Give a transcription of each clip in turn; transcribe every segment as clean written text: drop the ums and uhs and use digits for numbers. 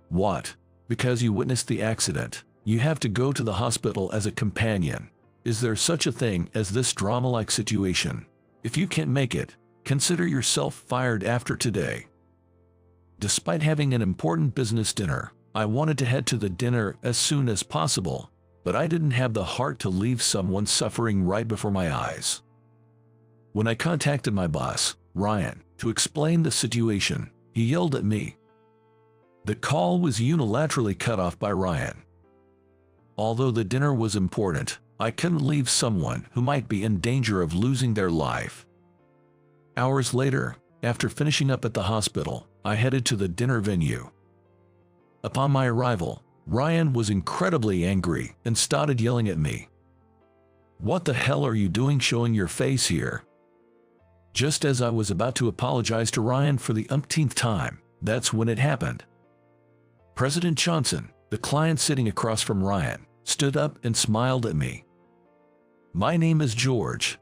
What? Because you witnessed the accident, you have to go to the hospital as a companion? Is there such a thing as this drama-like situation? If you can't make it, consider yourself fired after today. Despite having an important business dinner, I wanted to head to the dinner as soon as possible, but I didn't have the heart to leave someone suffering right before my eyes. When I contacted my boss, Ryan, to explain the situation, he yelled at me. The call was unilaterally cut off by Ryan. Although the dinner was important, I couldn't leave someone who might be in danger of losing their life. Hours later, after finishing up at the hospital, I headed to the dinner venue. Upon my arrival, Ryan was incredibly angry and started yelling at me. "What the hell are you doing showing your face here?" Just as I was about to apologize to Ryan for the umpteenth time, that's when it happened. President Johnson, the client sitting across from Ryan, stood up and smiled at me. "My name is George.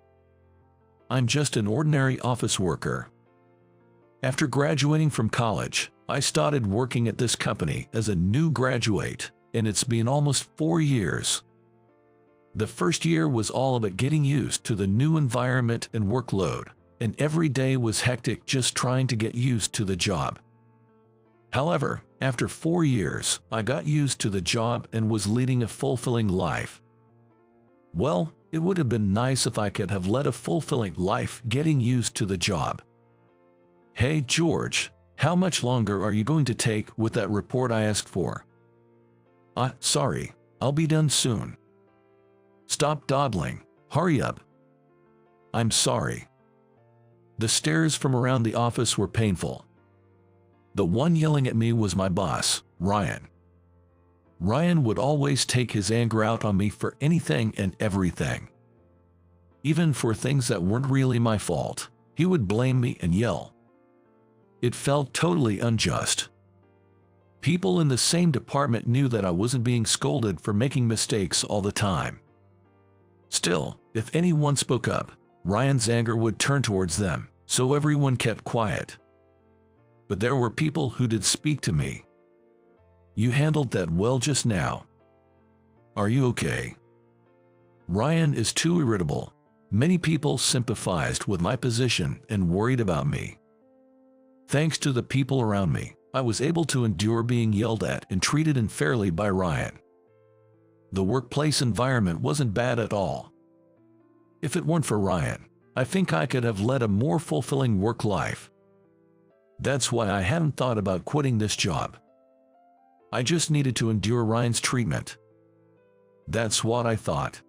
I'm just an ordinary office worker. After graduating from college, I started working at this company as a new graduate, and it's been almost 4 years. The first year was all about getting used to the new environment and workload, and every day was hectic just trying to get used to the job. However, after 4 years, I got used to the job and was leading a fulfilling life. Well, it would have been nice if I could have led a fulfilling life getting used to the job. Hey George, how much longer are you going to take with that report I asked for?" Sorry, I'll be done soon." "Stop dawdling, hurry up." "I'm sorry." The stares from around the office were painful. The one yelling at me was my boss, Ryan. Ryan would always take his anger out on me for anything and everything. Even for things that weren't really my fault, he would blame me and yell. It felt totally unjust. People in the same department knew that I wasn't being scolded for making mistakes all the time. Still, if anyone spoke up, Ryan's anger would turn towards them, so everyone kept quiet. But there were people who did speak to me. "You handled that well just now. Are you okay?" Ryan is too irritable. Many people sympathized with my position and worried about me. Thanks to the people around me, I was able to endure being yelled at and treated unfairly by Ryan. The workplace environment wasn't bad at all. If it weren't for Ryan, I think I could have led a more fulfilling work life. That's why I hadn't thought about quitting this job. I just needed to endure Ryan's treatment. That's what I thought.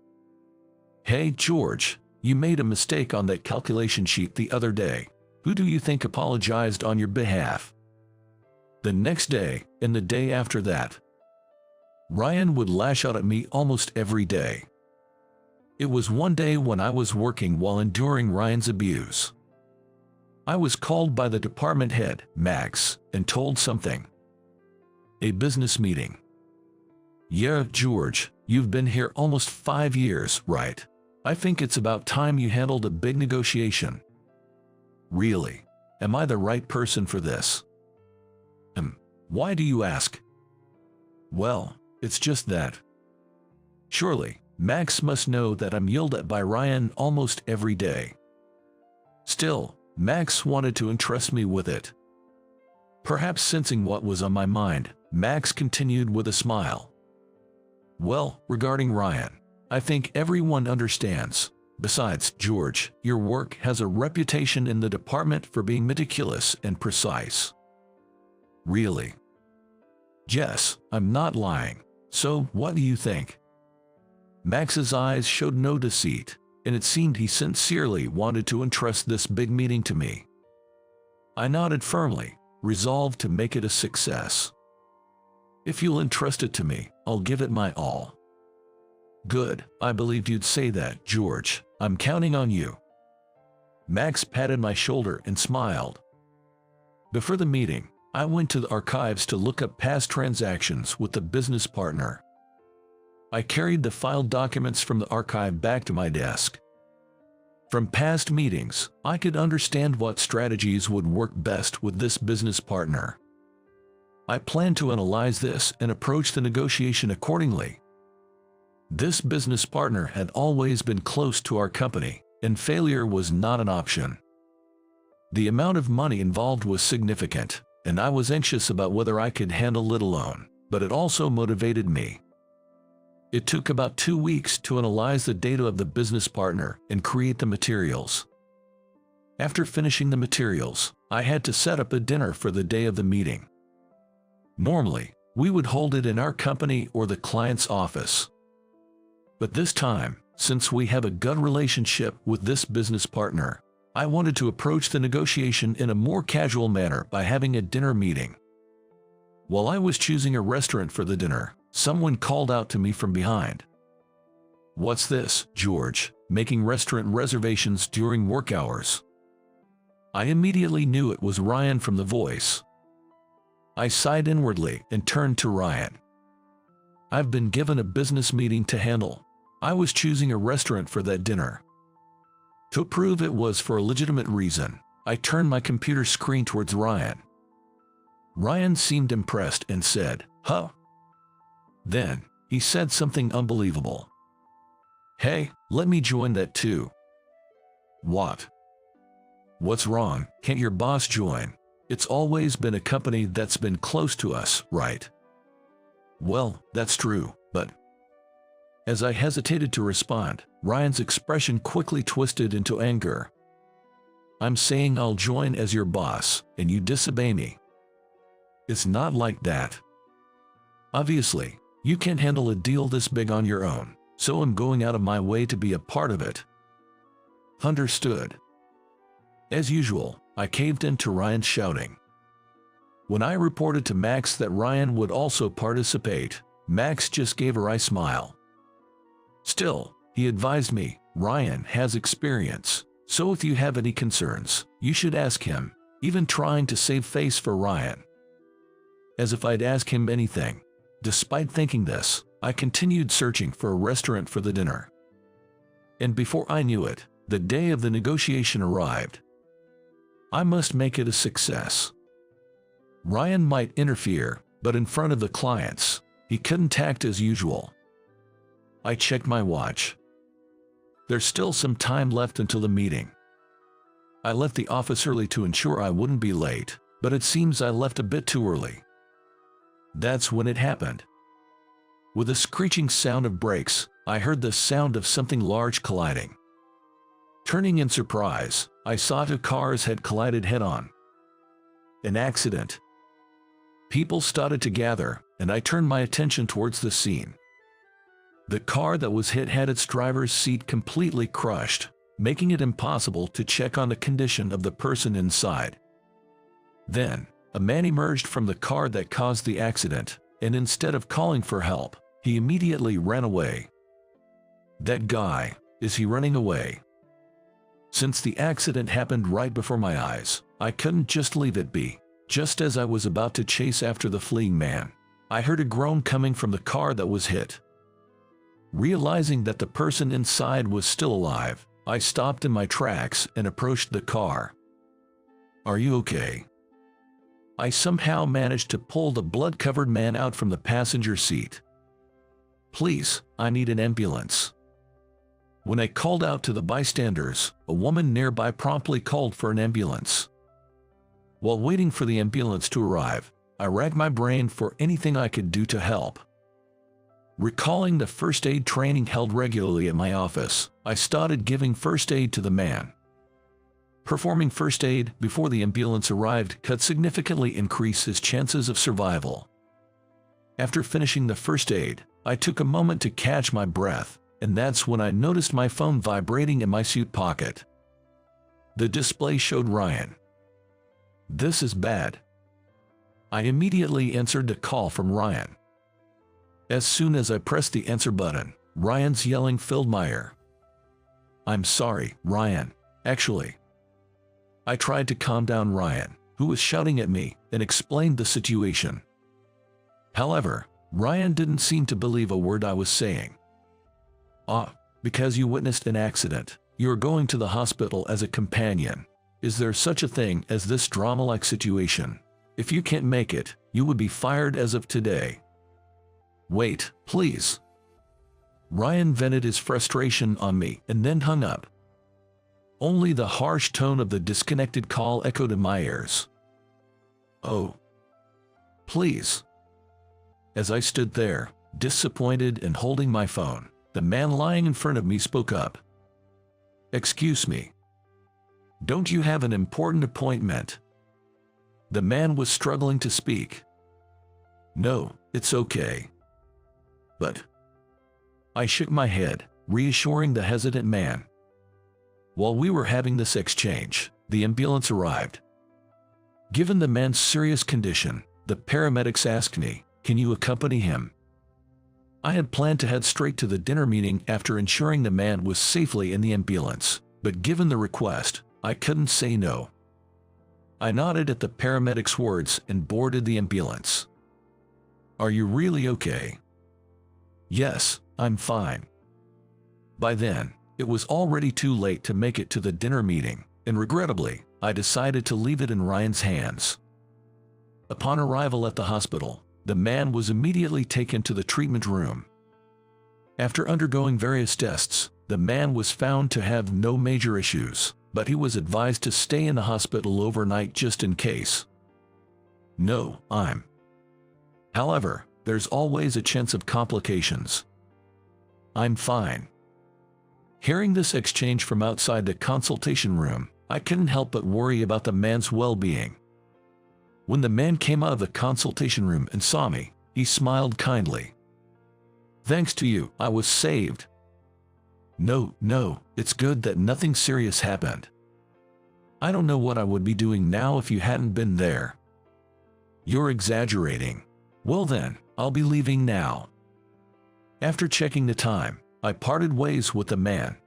"Hey George, you made a mistake on that calculation sheet the other day. Who do you think apologized on your behalf?" The next day, and the day after that, Ryan would lash out at me almost every day. It was one day when I was working while enduring Ryan's abuse. I was called by the department head, Max, and told something. A business meeting. "Yeah, George, you've been here almost 5 years, right? I think it's about time you handled a big negotiation." "Really? Am I the right person for this?" Why do you ask?" "Well, it's just that. Surely, Max must know that I'm yelled at by Ryan almost every day." Still, Max wanted to entrust me with it. Perhaps sensing what was on my mind, Max continued with a smile. "Well, regarding Ryan, I think everyone understands. Besides, George, your work has a reputation in the department for being meticulous and precise." "Really?" "Yes, I'm not lying. So, what do you think?" Max's eyes showed no deceit, and it seemed he sincerely wanted to entrust this big meeting to me. I nodded firmly, resolved to make it a success. "If you'll entrust it to me, I'll give it my all." "Good, I believed you'd say that, George. I'm counting on you." Max patted my shoulder and smiled. Before the meeting, I went to the archives to look up past transactions with the business partner. I carried the filed documents from the archive back to my desk. From past meetings, I could understand what strategies would work best with this business partner. I planned to analyze this and approach the negotiation accordingly. This business partner had always been close to our company, and failure was not an option. The amount of money involved was significant, and I was anxious about whether I could handle it alone, but it also motivated me. It took about 2 weeks to analyze the data of the business partner and create the materials. After finishing the materials, I had to set up a dinner for the day of the meeting. Normally, we would hold it in our company or the client's office. But this time, since we have a good relationship with this business partner, I wanted to approach the negotiation in a more casual manner by having a dinner meeting. While I was choosing a restaurant for the dinner, someone called out to me from behind. "What's this, George, making restaurant reservations during work hours?" I immediately knew it was Ryan from the voice. I sighed inwardly and turned to Ryan. "I've been given a business meeting to handle. I was choosing a restaurant for that dinner." To prove it was for a legitimate reason, I turned my computer screen towards Ryan. Ryan seemed impressed and said, "Huh?" Then, he said something unbelievable. "Hey, let me join that too." "What? What's wrong? Can't your boss join? It's always been a company that's been close to us, right?" "Well, that's true, but..." As I hesitated to respond, Ryan's expression quickly twisted into anger. "I'm saying I'll join as your boss, and you disobey me. It's not like that. Obviously, you can't handle a deal this big on your own, so I'm going out of my way to be a part of it." Understood. As usual, I caved in to Ryan's shouting. When I reported to Max that Ryan would also participate, Max just gave a wry smile. Still, he advised me, "Ryan has experience, so if you have any concerns, you should ask him," even trying to save face for Ryan. As if I'd ask him anything. Despite thinking this, I continued searching for a restaurant for the dinner. And before I knew it, the day of the negotiation arrived. I must make it a success. Ryan might interfere, but in front of the clients, he couldn't act as usual. I checked my watch. There's still some time left until the meeting. I left the office early to ensure I wouldn't be late, but it seems I left a bit too early. That's when it happened. With a screeching sound of brakes, I heard the sound of something large colliding. Turning in surprise, I saw 2 cars had collided head-on. An accident. People started to gather, and I turned my attention towards the scene. The car that was hit had its driver's seat completely crushed, making it impossible to check on the condition of the person inside. Then, a man emerged from the car that caused the accident, and instead of calling for help, he immediately ran away. That guy, is he running away? Since the accident happened right before my eyes, I couldn't just leave it be. Just as I was about to chase after the fleeing man, I heard a groan coming from the car that was hit. Realizing that the person inside was still alive, I stopped in my tracks and approached the car. "Are you okay?" I somehow managed to pull the blood-covered man out from the passenger seat. "Please, I need an ambulance." When I called out to the bystanders, a woman nearby promptly called for an ambulance. While waiting for the ambulance to arrive, I racked my brain for anything I could do to help. Recalling the first aid training held regularly at my office, I started giving first aid to the man. Performing first aid before the ambulance arrived could significantly increase his chances of survival. After finishing the first aid, I took a moment to catch my breath, and that's when I noticed my phone vibrating in my suit pocket. The display showed Ryan. "This is bad." I immediately answered the call from Ryan. As soon as I pressed the answer button, Ryan's yelling filled my ear. "I'm sorry, Ryan. Actually..." I tried to calm down Ryan, who was shouting at me, and explained the situation. However, Ryan didn't seem to believe a word I was saying. Because you witnessed an accident, you're going to the hospital as a companion. Is there such a thing as this drama-like situation?" If you can't make it, you would be fired as of today. Wait, please. Ryan vented his frustration on me and then hung up. Only the harsh tone of the disconnected call echoed in my ears. Oh. Please. As I stood there, disappointed and holding my phone, the man lying in front of me spoke up. Excuse me. Don't you have an important appointment? The man was struggling to speak. No, it's okay. But I shook my head, reassuring the hesitant man. While we were having this exchange, the ambulance arrived. Given the man's serious condition, the paramedics asked me, "Can you accompany him?" I had planned to head straight to the dinner meeting after ensuring the man was safely in the ambulance, but given the request, I couldn't say no. I nodded at the paramedic's words and boarded the ambulance. Are you really okay? Yes, I'm fine. By then, it was already too late to make it to the dinner meeting, and regrettably, I decided to leave it in Ryan's hands. Upon arrival at the hospital, the man was immediately taken to the treatment room. After undergoing various tests, the man was found to have no major issues, but he was advised to stay in the hospital overnight just in case. No, However, there's always a chance of complications. I'm fine. Hearing this exchange from outside the consultation room, I couldn't help but worry about the man's well-being. When the man came out of the consultation room and saw me, he smiled kindly. Thanks to you, I was saved. No, it's good that nothing serious happened. I don't know what I would be doing now if you hadn't been there. You're exaggerating. Well then, I'll be leaving now. After checking the time, I parted ways with the man.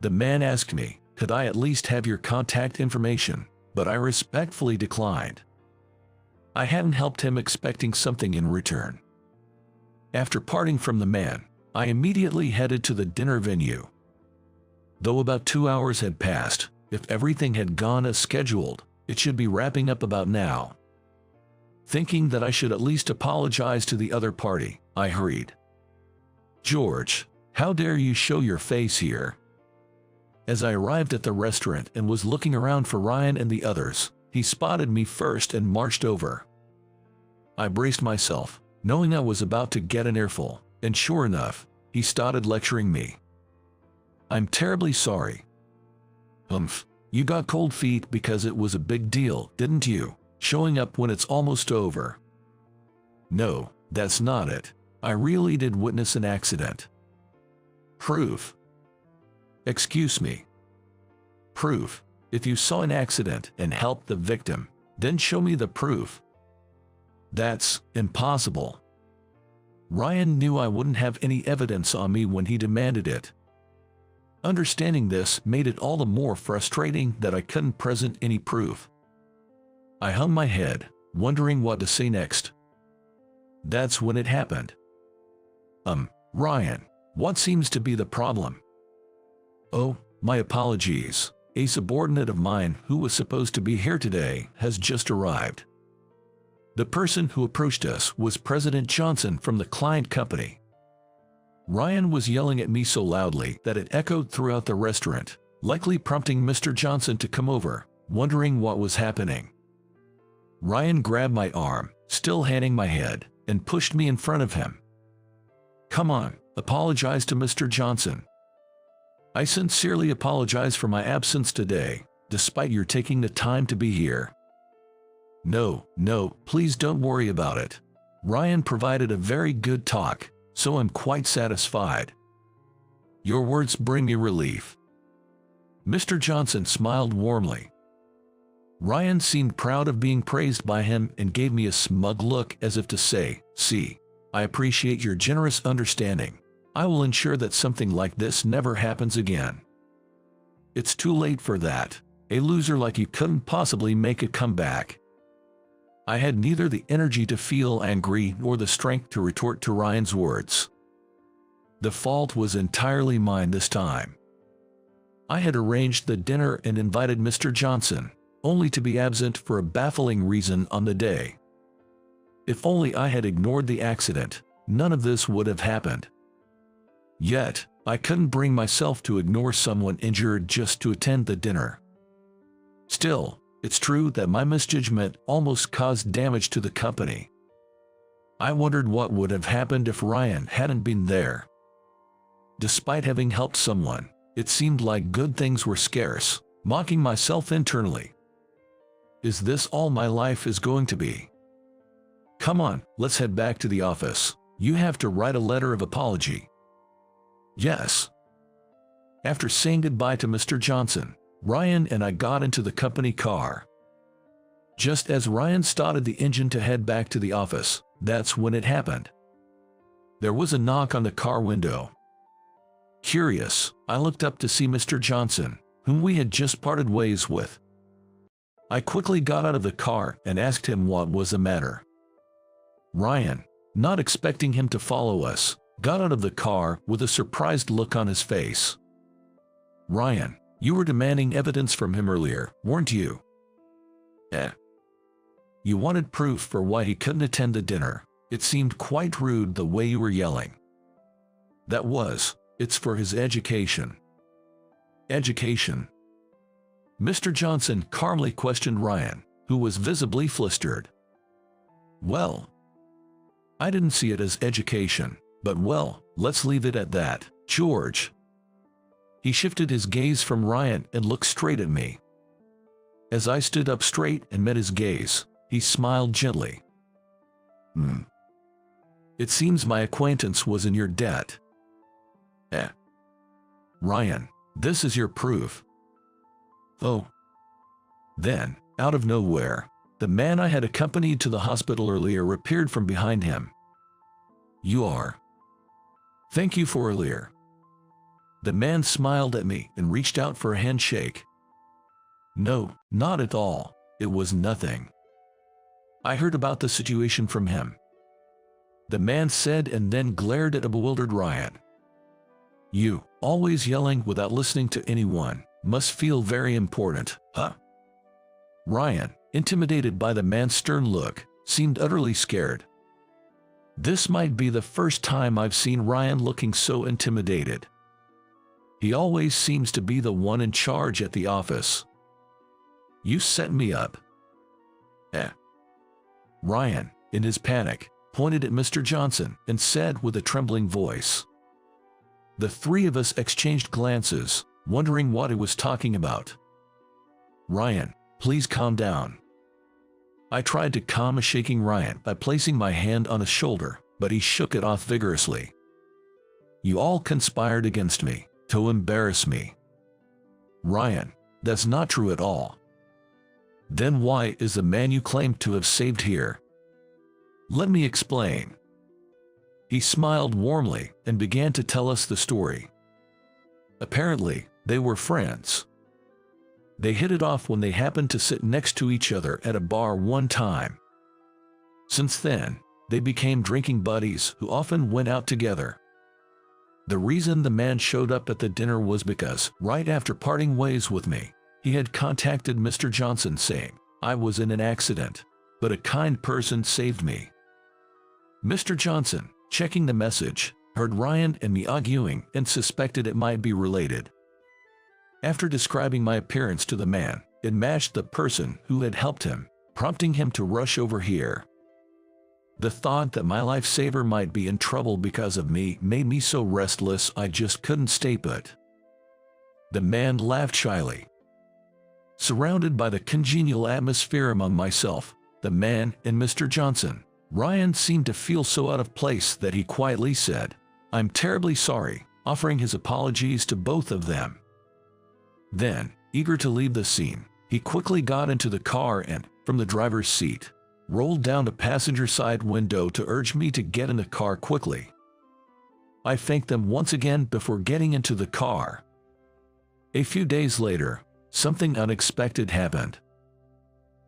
The man asked me, could I at least have your contact information, but I respectfully declined. I hadn't helped him expecting something in return. After parting from the man, I immediately headed to the dinner venue. Though about 2 hours had passed, if everything had gone as scheduled, it should be wrapping up about now. Thinking that I should at least apologize to the other party, I hurried. George, how dare you show your face here? As I arrived at the restaurant and was looking around for Ryan and the others, he spotted me first and marched over. I braced myself, knowing I was about to get an earful, and sure enough, he started lecturing me. I'm terribly sorry. You got cold feet because it was a big deal, didn't you? Showing up when it's almost over. No, that's not it. I really did witness an accident. Proof. Excuse me. Proof. If you saw an accident and helped the victim, then show me the proof. That's impossible. Ryan knew I wouldn't have any evidence on me when he demanded it. Understanding this made it all the more frustrating that I couldn't present any proof. I hung my head, wondering what to say next. That's when it happened. Ryan, what seems to be the problem? Oh, my apologies. A subordinate of mine who was supposed to be here today has just arrived. The person who approached us was President Johnson from the client company. Ryan was yelling at me so loudly that it echoed throughout the restaurant, likely prompting Mr. Johnson to come over, wondering what was happening. Ryan grabbed my arm, still hanging my head, and pushed me in front of him. Come on, apologize to Mr. Johnson. I sincerely apologize for my absence today, despite your taking the time to be here. No, please don't worry about it. Ryan provided a very good talk, so I'm quite satisfied. Your words bring me relief. Mr. Johnson smiled warmly. Ryan seemed proud of being praised by him and gave me a smug look as if to say, see, I appreciate your generous understanding. I will ensure that something like this never happens again. It's too late for that. A loser like you couldn't possibly make a comeback. I had neither the energy to feel angry nor the strength to retort to Ryan's words. The fault was entirely mine this time. I had arranged the dinner and invited Mr. Johnson, only to be absent for a baffling reason on the day. If only I had ignored the accident, none of this would have happened. Yet, I couldn't bring myself to ignore someone injured just to attend the dinner. Still, it's true that my misjudgment almost caused damage to the company. I wondered what would have happened if Ryan hadn't been there. Despite having helped someone, it seemed like good things were scarce, mocking myself internally. Is this all my life is going to be? Come on, let's head back to the office. You have to write a letter of apology. Yes. After saying goodbye to Mr. Johnson, Ryan and I got into the company car. Just as Ryan started the engine to head back to the office, that's when it happened. There was a knock on the car window. Curious, I looked up to see Mr. Johnson, whom we had just parted ways with. I quickly got out of the car and asked him what was the matter. Ryan, not expecting him to follow us, got out of the car with a surprised look on his face. Ryan, you were demanding evidence from him earlier, weren't you? You wanted proof for why he couldn't attend the dinner. It seemed quite rude the way you were yelling. It's for his education. Education? Mr. Johnson calmly questioned Ryan, who was visibly flustered. Well, I didn't see it as education, but well, let's leave it at that, George. He shifted his gaze from Ryan and looked straight at me. As I stood up straight and met his gaze, he smiled gently. It seems my acquaintance was in your debt. Ryan, this is your proof. Oh. Then, out of nowhere, the man I had accompanied to the hospital earlier appeared from behind him. You are. Thank you for earlier. The man smiled at me and reached out for a handshake. No, not at all. It was nothing. I heard about the situation from him. The man said and then glared at a bewildered Ryan. You, always yelling without listening to anyone, must feel very important, huh? Ryan, intimidated by the man's stern look, seemed utterly scared. This might be the first time I've seen Ryan looking so intimidated. He always seems to be the one in charge at the office. You set me up. Ryan, in his panic, pointed at Mr. Johnson and said with a trembling voice. The three of us exchanged glances, wondering what he was talking about. Ryan, please calm down. I tried to calm a shaking Ryan by placing my hand on his shoulder, but he shook it off vigorously. You all conspired against me, to embarrass me. Ryan, that's not true at all. Then why is the man you claim to have saved here? Let me explain. He smiled warmly and began to tell us the story. Apparently, they were friends. They hit it off when they happened to sit next to each other at a bar one time. Since then, they became drinking buddies who often went out together. The reason the man showed up at the dinner was because, right after parting ways with me, he had contacted Mr. Johnson saying, I was in an accident, but a kind person saved me. Mr. Johnson, checking the message, heard Ryan and me arguing and suspected it might be related. After describing my appearance to the man, it matched the person who had helped him, prompting him to rush over here. The thought that my lifesaver might be in trouble because of me made me so restless I just couldn't stay put. The man laughed shyly. Surrounded by the congenial atmosphere among myself, the man, and Mr. Johnson, Ryan seemed to feel so out of place that he quietly said, I'm terribly sorry, offering his apologies to both of them. Then, eager to leave the scene, he quickly got into the car and, from the driver's seat, rolled down the passenger side window to urge me to get in the car quickly. I thanked them once again before getting into the car. A few days later, something unexpected happened.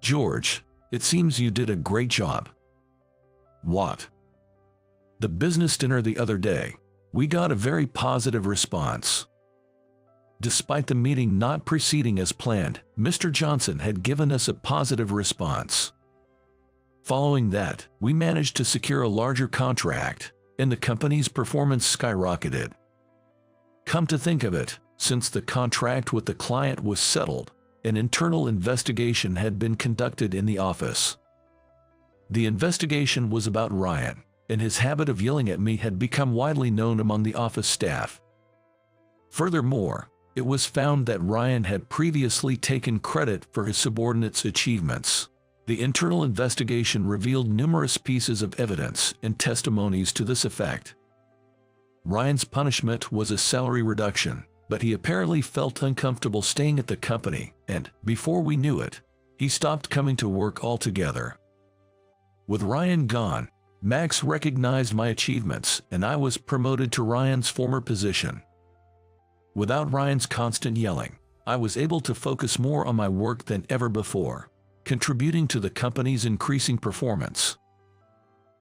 George, it seems you did a great job. What? The business dinner the other day. We got a very positive response. Despite the meeting not proceeding as planned, Mr. Johnson had given us a positive response. Following that, we managed to secure a larger contract, and the company's performance skyrocketed. Come to think of it, since the contract with the client was settled, an internal investigation had been conducted in the office. The investigation was about Ryan, and his habit of yelling at me had become widely known among the office staff. Furthermore, it was found that Ryan had previously taken credit for his subordinates' achievements. The internal investigation revealed numerous pieces of evidence and testimonies to this effect. Ryan's punishment was a salary reduction, but he apparently felt uncomfortable staying at the company, and, before we knew it, he stopped coming to work altogether. With Ryan gone, Max recognized my achievements, and I was promoted to Ryan's former position. Without Ryan's constant yelling, I was able to focus more on my work than ever before, contributing to the company's increasing performance.